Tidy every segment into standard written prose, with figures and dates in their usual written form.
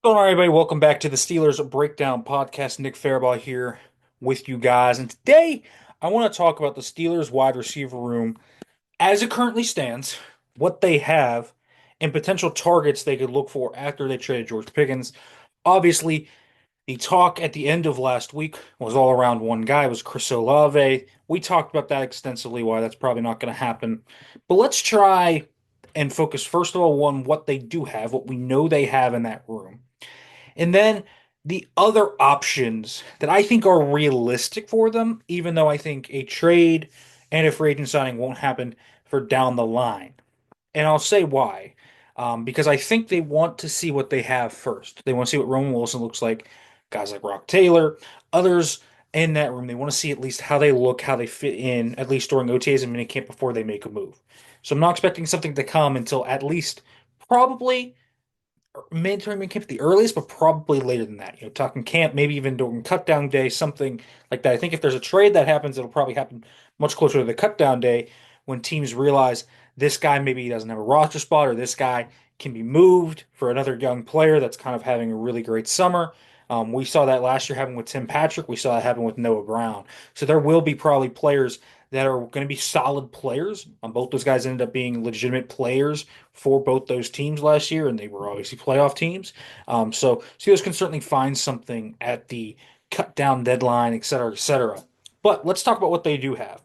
Hello, everybody. Welcome back to the Steelers Breakdown Podcast. Nick Farabaugh here with you guys. And today I want to talk about the Steelers wide receiver room as it currently stands, what they have, and potential targets they could look for after they traded George Pickens. Obviously, the talk at the end of last week was all around one guy, it was Chris Olave. We talked about that extensively, why that's probably not going to happen. But let's try and focus first of all on what they do have, what we know they have in that room. And then the other options that I think are realistic for them, even though I think a trade and a free agent signing won't happen for down the line. And I'll say why. Because I think they want to see what they have first. They want to see what Roman Wilson looks like, guys like Rock Taylor, others in that room. They want to see at least how they look, how they fit in, at least during OTAs and minicamp before they make a move. So I'm not expecting something to come until at least probably mid-term camp at the earliest, but probably later than that. Talking camp, maybe even during cut down day, something like that. I think if there's a trade that happens, it'll probably happen much closer to the cut down day when teams realize this guy maybe he doesn't have a roster spot or this guy can be moved for another young player that's kind of having a really great summer. We saw that last year happen with Tim Patrick. We saw that happen with Noah Brown. So there will be probably players that are going to be solid players. Both those guys ended up being legitimate players for both those teams last year, and they were obviously playoff teams. So Steelers can certainly find something at the cut down deadline, et cetera, et cetera. But let's talk about what they do have.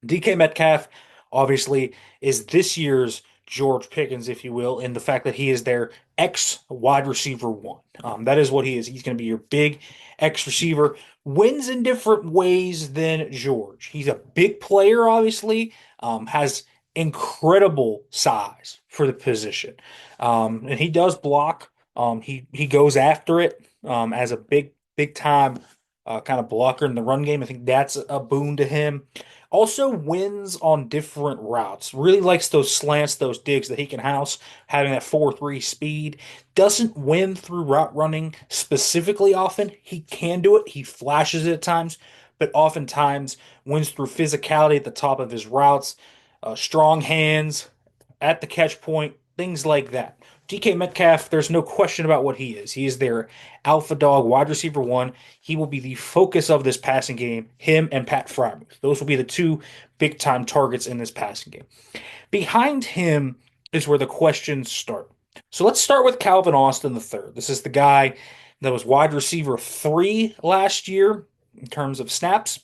DK Metcalf, obviously, is this year's George Pickens, if you will, in the fact that he is their X wide receiver one. That is what he is. He's going to be your big X receiver. Wins in different ways than George. He's a big player, obviously, has incredible size for the position. And he does block. He goes after it as a big time kind of blocker in the run game. I think that's a boon to him. Also wins on different routes. Really likes those slants, those digs that he can house, having that 4-3 speed. Doesn't win through route running specifically often. He can do it. He flashes it at times, but oftentimes wins through physicality at the top of his routes, strong hands at the catch point, things like that. DK Metcalf, there's no question about what he is. He is their alpha dog, wide receiver one. He will be the focus of this passing game, him and Pat Freiermuth. Those will be the two big time targets in this passing game. Behind him is where the questions start. So let's start with Calvin Austin the third. This is the guy that was wide receiver three last year in terms of snaps,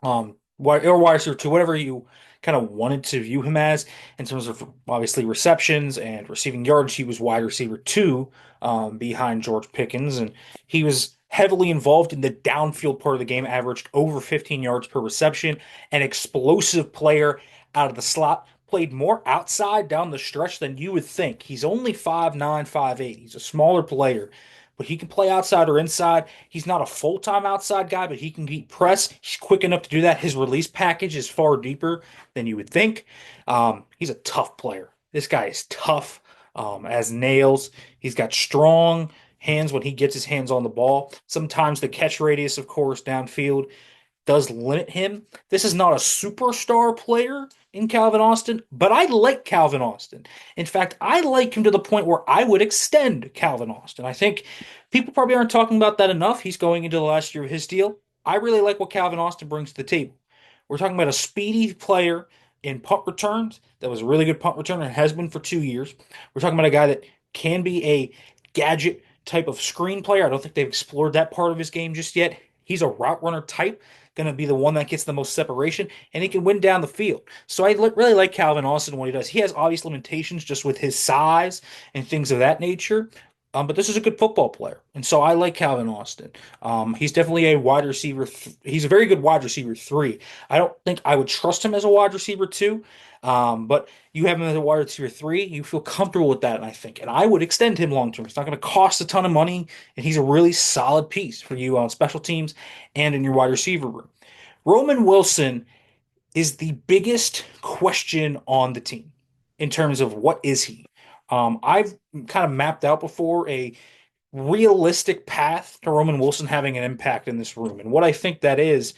or wide receiver two, whatever you kind of wanted to view him as in terms of obviously receptions and receiving yards. He was wide receiver two behind George Pickens, and he was heavily involved in the downfield part of the game, averaged over 15 yards per reception, an explosive player out of the slot. Played more outside down the stretch than you would think. He's only 5'9", 5'8". He's a smaller player, but he can play outside or inside. He's not a full-time outside guy, but he can beat press. He's quick enough to do that. His release package is far deeper than you would think. He's a tough player. This guy is tough as nails. He's got strong hands when he gets his hands on the ball. Sometimes the catch radius, of course, downfield does limit him. This is not a superstar player in Calvin Austin, but I like Calvin Austin. In fact, I like him to the point where I would extend Calvin Austin. I think people probably aren't talking about that enough. He's going into the last year of his deal. I really like what Calvin Austin brings to the table. We're talking about a speedy player in punt returns that was a really good punt returner and has been for 2 years. We're talking about a guy that can be a gadget type of screen player. I don't think they've explored that part of his game just yet. He's a route runner type, going to be the one that gets the most separation, and he can win down the field. So I really like Calvin Austin what he does. He has obvious limitations just with his size and things of that nature. But this is a good football player, and so I like Calvin Austin. He's definitely a wide receiver. He's a very good wide receiver three. I don't think I would trust him as a wide receiver two, but you have him as a wide receiver three. You feel comfortable with that, and I think, and I would extend him long term. It's not going to cost a ton of money, and he's a really solid piece for you on special teams and in your wide receiver room. Roman Wilson is the biggest question on the team in terms of what is he. I've kind of mapped out before a realistic path to Roman Wilson having an impact in this room. And what I think that is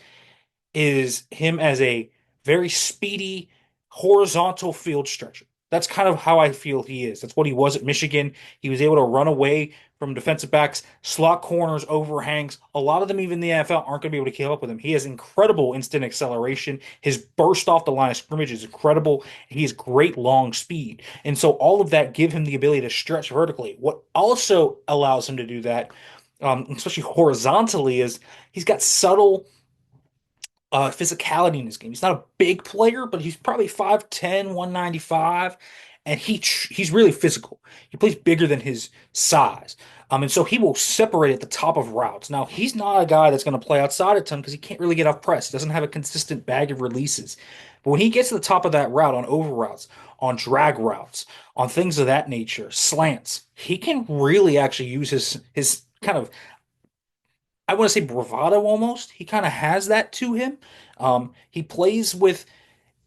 him as a very speedy horizontal field stretcher. That's kind of how I feel he is. That's what he was at Michigan. He was able to run away from defensive backs, slot corners, overhangs. A lot of them, even in the NFL, aren't going to be able to keep up with him. He has incredible instant acceleration. His burst off the line of scrimmage is incredible. He has great long speed. And so all of that give him the ability to stretch vertically. What also allows him to do that, especially horizontally, is he's got subtle physicality in his game. He's not a big player, but he's probably 5'10", 195, and he's really physical. He plays bigger than his size. And so he will separate at the top of routes. Now, he's not a guy that's going to play outside a ton because he can't really get off press. He doesn't have a consistent bag of releases. But when he gets to the top of that route on over routes, on drag routes, on things of that nature, slants, he can really actually use his kind of, I want to say bravado almost. He kind of has that to him. He plays with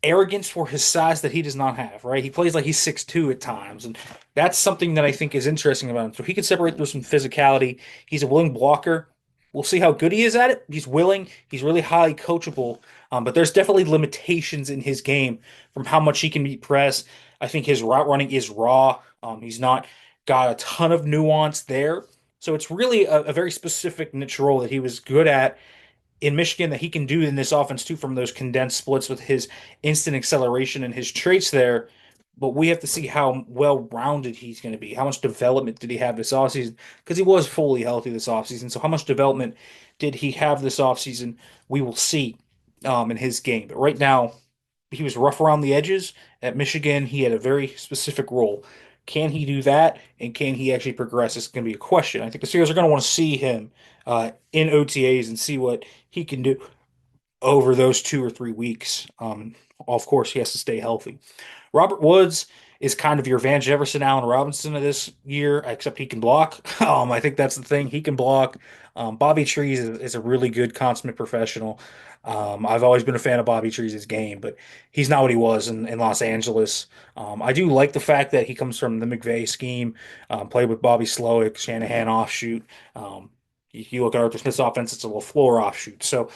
arrogance for his size that he does not have, right? He plays like he's 6'2" at times, and that's something that I think is interesting about him. So he can separate through some physicality. He's a willing blocker. We'll see how good he is at it. He's willing. He's really highly coachable. But there's definitely limitations in his game from how much he can beat press. I think his route running is raw. He's not got a ton of nuance there. So it's really a very specific niche role that he was good at in Michigan that he can do in this offense too from those condensed splits with his instant acceleration and his traits there. But we have to see how well-rounded he's going to be. How much development did he have this offseason? Because he was fully healthy this offseason. So how much development did he have this offseason? We will see in his game. But right now, he was rough around the edges. At Michigan, he had a very specific role. Can he do that? And can he actually progress? It's going to be a question. I think the Steelers are going to want to see him in OTAs and see what he can do over those 2 or 3 weeks. Of course, he has to stay healthy. Robert Woods is kind of your Van Jefferson, Allen Robinson of this year, except he can block. I think that's the thing. He can block. Bobby Trees is a really good consummate professional. I've always been a fan of Bobby Trees' game, but he's not what he was in Los Angeles. I do like the fact that he comes from the McVay scheme, played with Bobby Slowick, Shanahan offshoot. You look at Arthur Smith's offense, it's a LaFleur offshoot. So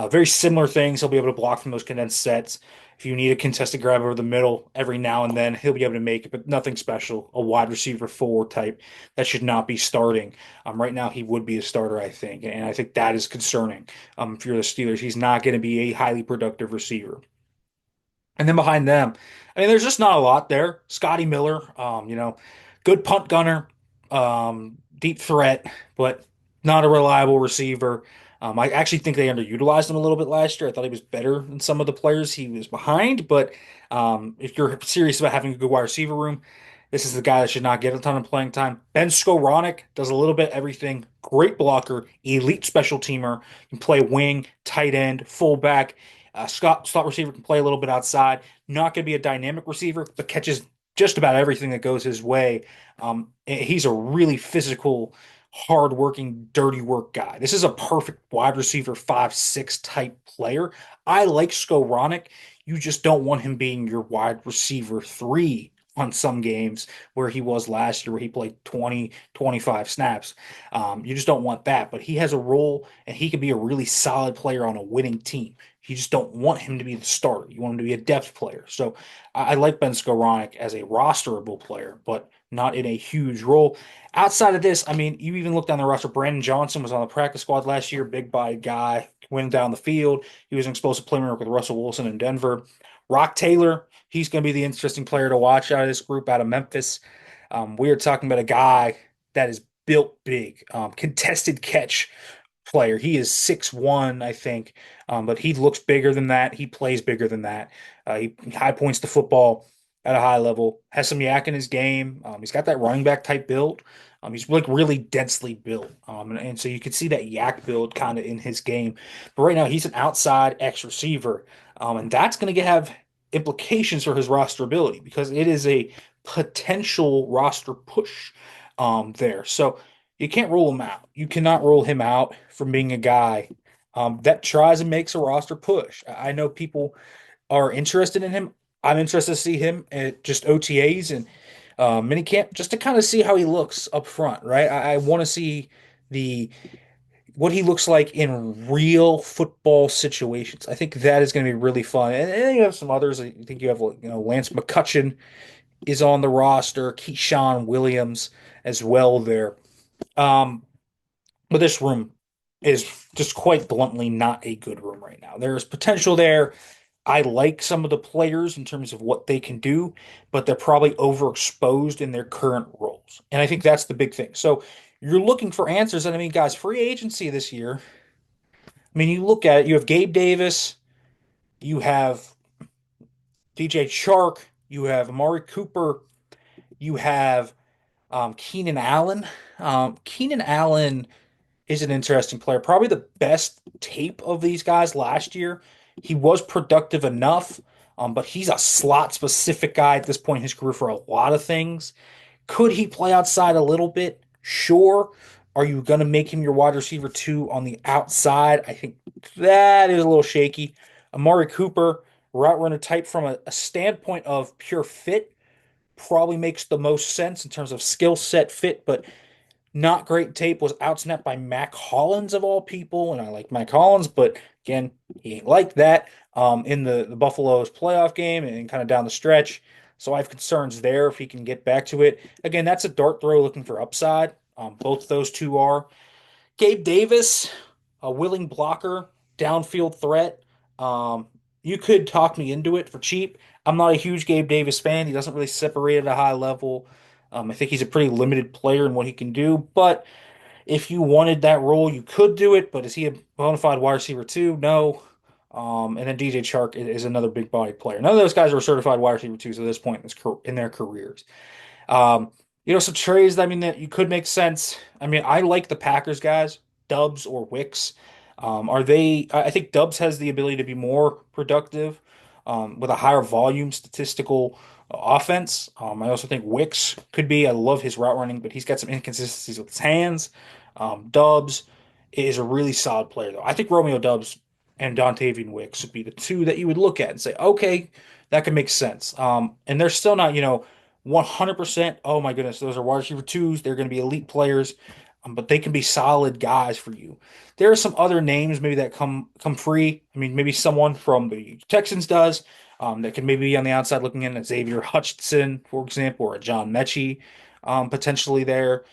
very similar things. He'll be able to block from those condensed sets. If you need a contested grab over the middle every now and then, he'll be able to make it, but nothing special. A wide receiver four type that should not be starting. Right now, he would be a starter, I think, and I think that is concerning. If you're the Steelers, he's not going to be a highly productive receiver. And then behind them, I mean, there's just not a lot there. Scotty Miller, good punt gunner, deep threat, but not a reliable receiver. I actually think they underutilized him a little bit last year. I thought he was better than some of the players he was behind. But if you're serious about having a good wide receiver room, this is the guy that should not get a ton of playing time. Ben Skowronek does a little bit everything. Great blocker, elite special teamer. Can play wing, tight end, fullback. Slot receiver can play a little bit outside. Not going to be a dynamic receiver, but catches just about everything that goes his way. He's a really physical, hard-working, dirty work guy. This is a perfect wide receiver 5'6" type player. I like Skowronek. You just don't want him being your wide receiver three on some games where he was last year, where he played 20, 25 snaps. You just don't want that. But he has a role, and he could be a really solid player on a winning team. You just don't want him to be the starter. You want him to be a depth player. So I like Ben Skowronek as a rosterable player, but not in a huge role. Outside of this, I mean, you even look down the roster. Brandon Johnson was on the practice squad last year, big body guy, went down the field. He was an explosive playmaker with Russell Wilson in Denver. Rock Taylor, he's going to be the interesting player to watch out of this group out of Memphis. We are talking about a guy that is built big, contested catch player. He is 6'1", I think, but he looks bigger than that. He plays bigger than that. He high points the football at a high level, has some yak in his game. He's got that running back type build. He's like really densely built. And so you can see that yak build kind of in his game. But right now he's an outside X receiver. And that's going to have implications for his roster ability because it is a potential roster push there. So you can't rule him out. You cannot rule him out from being a guy that tries and makes a roster push. I know people are interested in him. I'm interested to see him at just OTAs and minicamp just to kind of see how he looks up front, right? I want to see the what he looks like in real football situations. I think that is going to be really fun. And then you have some others. I think you have Lance McCutcheon is on the roster, Keyshawn Williams as well there. Um, but this room is just quite bluntly not a good room right now. There is potential there. I like some of the players in terms of what they can do, but they're probably overexposed in their current roles. And I think that's the big thing. So you're looking for answers. And I mean, guys, free agency this year. I mean, you look at it, you have Gabe Davis, you have DJ Chark, you have Amari Cooper, you have Keenan Allen. Keenan Allen is an interesting player. Probably the best tape of these guys last year. He was productive enough, but he's a slot specific guy at this point in his career for a lot of things. Could he play outside a little bit? Sure. Are you going to make him your wide receiver two on the outside? I think that is a little shaky. Amari Cooper, route runner type from a standpoint of pure fit, probably makes the most sense in terms of skill set fit, but not great tape. Was outsnapped by Mac Hollins of all people, and I like Mac Hollins, but again, he ain't like that in the Buffalo's playoff game and kind of down the stretch. So I have concerns there if he can get back to it. Again, that's a dart throw looking for upside. Both those two are. Gabe Davis, a willing blocker, downfield threat. Um, you could talk me into it for cheap. I'm not a huge Gabe Davis fan. He doesn't really separate at a high level. I think he's a pretty limited player in what he can do, but if you wanted that role, you could do it, but is he a bona fide wide receiver too? No. And then DJ Chark is another big body player. None of those guys are certified wide receiver twos at this point in their careers. Um, some trades, I mean, that you could make sense. I mean, I like the Packers guys, Dubs or Wicks. Are they? I think Dubs has the ability to be more productive with a higher volume statistical offense. I also think Wicks could be. I love his route running, but he's got some inconsistencies with his hands. Dubs is a really solid player, though. I think Romeo Dubs and Dontavian Wicks would be the two that you would look at and say, okay, that could make sense. And they're still not, 100%. Oh my goodness, those are wide receiver twos. They're going to be elite players, but they can be solid guys for you. There are some other names maybe that come free. I mean, maybe someone from the Texans does that can maybe be on the outside looking in at Xavier Hutchinson, for example, or a John Mechie potentially there.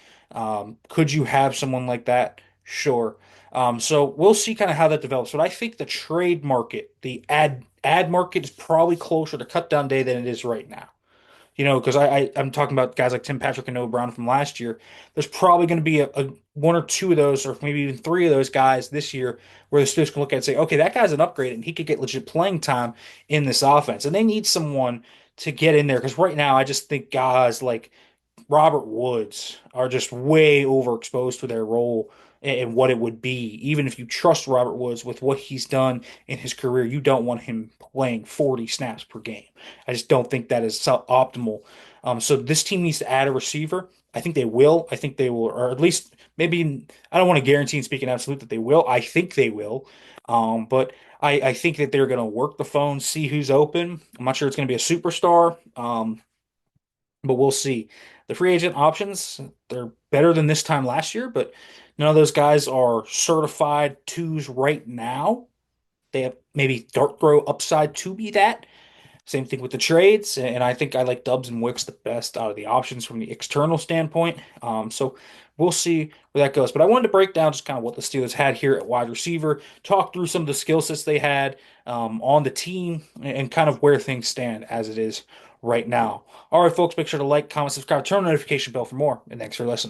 Could you have someone like that? Sure. So we'll see kind of how that develops. But I think the trade market, the ad market is probably closer to cut down day than it is right now. Because I'm talking about guys like Tim Patrick and Noah Brown from last year. There's probably going to be a one or two of those, or maybe even three of those guys this year, where the Steelers can look at and say, okay, that guy's an upgrade, and he could get legit playing time in this offense. And they need someone to get in there because right now I just think guys like Robert Woods are just way overexposed for their role and what it would be. Even if you trust Robert Woods with what he's done in his career, you don't want him playing 40 snaps per game. I just don't think that is optimal. So this team needs to add a receiver. I think they will. I think they will, or at least maybe I don't want to guarantee and speak in absolute that they will. I think they will. But I think that they're going to work the phone, see who's open. I'm not sure it's going to be a superstar. But we'll see. The free agent options, they're better than this time last year, but none of those guys are certified twos right now. They have maybe dart throw upside to be that. Same thing with the trades, and I think I like Dubs and Wicks the best out of the options from the external standpoint. So we'll see where that goes. But I wanted to break down just kind of what the Steelers had here at wide receiver, talk through some of the skill sets they had on the team, and kind of where things stand as it is right now. All right, folks, make sure to like, comment, subscribe, turn on the notification bell for more, and thanks for listening.